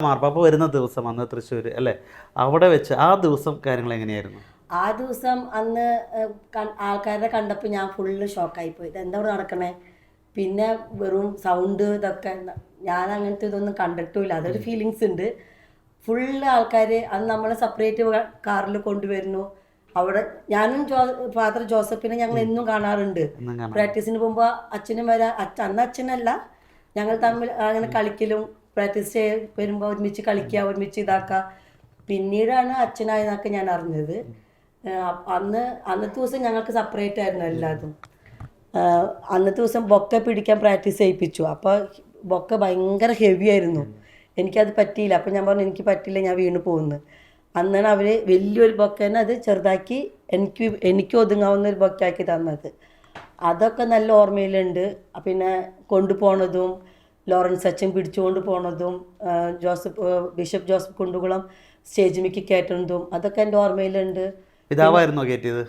മാർപ്പാപ്പ വരുന്ന ദിവസം അന്ന് തൃശ്ശൂർ അല്ലേ, അവിടെ വെച്ച് ആ ദിവസം കാര്യങ്ങൾ എങ്ങനെയായിരുന്നു? ആ ദിവസം അന്ന് ആൾക്കാരെ കണ്ടപ്പോൾ ഞാൻ ഫുള്ള് ഷോക്കായി പോയി. എന്താ ഇവിടെ നടക്കണേ? പിന്നെ വെറും സൗണ്ട് ഇതൊക്കെ ഞാൻ അങ്ങനത്തെ ഇതൊന്നും കണ്ടിട്ടില്ല. അതൊരു ഫീലിങ്സ് ഉണ്ട്. ഫുള്ള് ആൾക്കാർ അന്ന് നമ്മളെ സെപ്പറേറ്റ് കാറിൽ കൊണ്ടുവരുന്നു. അവിടെ ഞാനും ഫാദർ ജോസഫിനെ ഞങ്ങൾ എന്നും കാണാറുണ്ട്. പ്രാക്ടീസിന് പോകുമ്പോൾ അച്ഛനും വരാ അന്ന് അച്ഛനല്ല, ഞങ്ങൾ തമ്മിൽ അങ്ങനെ കളിക്കലും പ്രാക്ടീസ് വരുമ്പോൾ ഒരുമിച്ച് കളിക്കുക, ഒരുമിച്ച് ഇതാക്കുക. പിന്നീടാണ് അച്ഛനായെന്നൊക്കെ ഞാൻ അറിഞ്ഞത്. അന്നത്തെ ദിവസം ഞങ്ങൾക്ക് സെപ്പറേറ്റ് ആയിരുന്നു എല്ലാതും. അന്നത്തെ ദിവസം ബൊക്ക പിടിക്കാൻ പ്രാക്ടീസ് ചെയ്യിപ്പിച്ചു. അപ്പോൾ ബൊക്ക ഭയങ്കര ഹെവി ആയിരുന്നു. എനിക്കത് പറ്റിയില്ല. അപ്പോൾ ഞാൻ പറഞ്ഞു എനിക്ക് പറ്റില്ല, ഞാൻ വീണ് പോകുന്നു. അന്നാണ് അവർ വലിയൊരു ബൊക്കേനെ അത് ചെറുതാക്കി എനിക്ക് ഒതുങ്ങാവുന്ന ഒരു ബൊക്കാക്കി തന്നത്. അതൊക്കെ നല്ല ഓർമ്മയിലുണ്ട്. പിന്നെ കൊണ്ടുപോണതും ലോറൻസ് അച്ഛൻ പിടിച്ചുകൊണ്ട് പോണതും ബിഷപ്പ് ജോസഫ് കുണ്ടുകുളം സ്റ്റേജിലേക്ക് കയറ്റുന്നതും അതൊക്കെ എൻ്റെ ഓർമ്മയിലുണ്ട്. പിതാവായിരുന്നോ കയറ്റിയത്?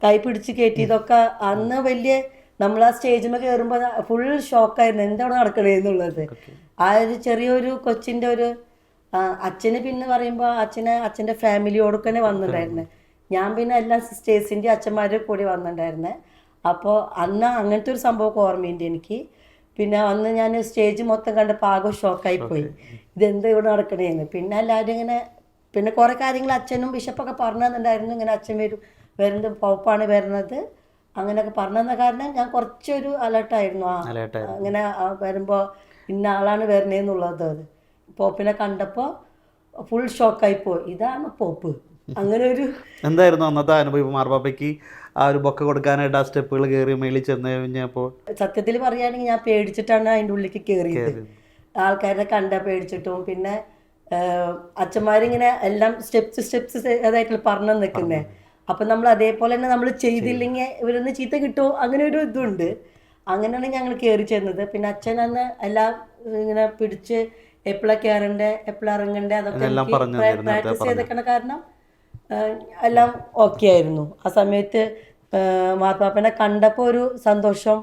കൈ പിടിച്ച് കയറ്റിയതൊക്കെ അന്ന് വലിയ നമ്മൾ ആ സ്റ്റേജിൽ കയറുമ്പോൾ ഫുൾ ഷോക്കായിരുന്നു, എന്താണ് നടക്കണേന്നുള്ളത്. ആ ഒരു ചെറിയൊരു കൊച്ചിൻ്റെ ഒരു അച്ഛന് പിന്നെ പറയുമ്പോൾ അച്ഛൻ്റെ ഫാമിലിയോടൊക്കെ തന്നെ വന്നിട്ടുണ്ടായിരുന്നത്. ഞാൻ പിന്നെ എല്ലാ സിസ്റ്റേഴ്സിൻ്റെ അച്ഛന്മാരും കൂടി വന്നിട്ടുണ്ടായിരുന്നത്. അപ്പോൾ അന്ന് അങ്ങനത്തെ ഒരു സംഭവമൊക്കെ ഓർമ്മയുണ്ട് എനിക്ക്. പിന്നെ അന്ന് ഞാൻ സ്റ്റേജ് മൊത്തം കണ്ടപ്പോൾ ആകെ ഷോക്കായിപ്പോയി, ഇതെന്താ ഇവിടെ നടക്കണേന്ന്. പിന്നെ എല്ലാവരും ഇങ്ങനെ പിന്നെ കുറേ കാര്യങ്ങൾ അച്ഛനും ബിഷപ്പൊക്കെ പറഞ്ഞു തന്നിട്ടുണ്ടായിരുന്നു. ഇങ്ങനെ അച്ഛൻ വരുന്നത് പോപ്പാണ് വരുന്നത് അങ്ങനെയൊക്കെ പറഞ്ഞു തന്ന കാരണം ഞാൻ കുറച്ചൊരു അലേർട്ടായിരുന്നു. അങ്ങനെ വരുമ്പോൾ ഇന്ന ആളാണ് വരുന്നതെന്നുള്ളത്. അത് പോപ്പിനെ കണ്ടപ്പോൾ ഫുൾ ഷോക്കായിപ്പോയി, ഇതാണ് പോപ്പ്. അങ്ങനെ ഒരു എന്തായിരുന്നു അന്നത്തെ അനുഭവം? മാർപ്പാപ്പയ്ക്ക് ആ ഒരു ബൊക്ക കൊടുക്കാനായിട്ട് ആ സ്റ്റെപ്പുകൾ കയറി മേളിൽ ചെന്ന് കഴിഞ്ഞപ്പോൾ സത്യത്തിൽ പറയുകയാണെങ്കിൽ ഞാൻ പേടിച്ചിട്ടാണ് അതിൻ്റെ ഉള്ളിലേക്ക് കയറിയത്. ആൾക്കാരെ കണ്ട പേടിച്ചിട്ടും പിന്നെ അച്ഛന്മാരിങ്ങനെ എല്ലാം സ്റ്റെപ്സ് അതായിട്ടുള്ള പറഞ്ഞു നിൽക്കുന്നത്. അപ്പം നമ്മൾ അതേപോലെ തന്നെ നമ്മൾ ചെയ്തില്ലെങ്കിൽ ഇവരൊന്ന് ചീത്ത കിട്ടുമോ, അങ്ങനെ ഒരു ഇതുണ്ട്. അങ്ങനെയാണ് ഞങ്ങൾ കയറി ചെന്നത്. പിന്നെ അച്ഛൻ അന്ന് എല്ലാം ഇങ്ങനെ പിടിച്ച് എപ്പോഴാണ് കയറണ്ടേ എപ്പോഴാണ് ഇറങ്ങണ്ടേ അതൊക്കെ പ്രാക്ടീസ് ചെയ്തേക്കണ കാരണം എല്ലാം ഓക്കെ ആയിരുന്നു. ആ സമയത്ത് മാർപ്പാപ്പനെ കണ്ടപ്പോൾ ഒരു സന്തോഷം,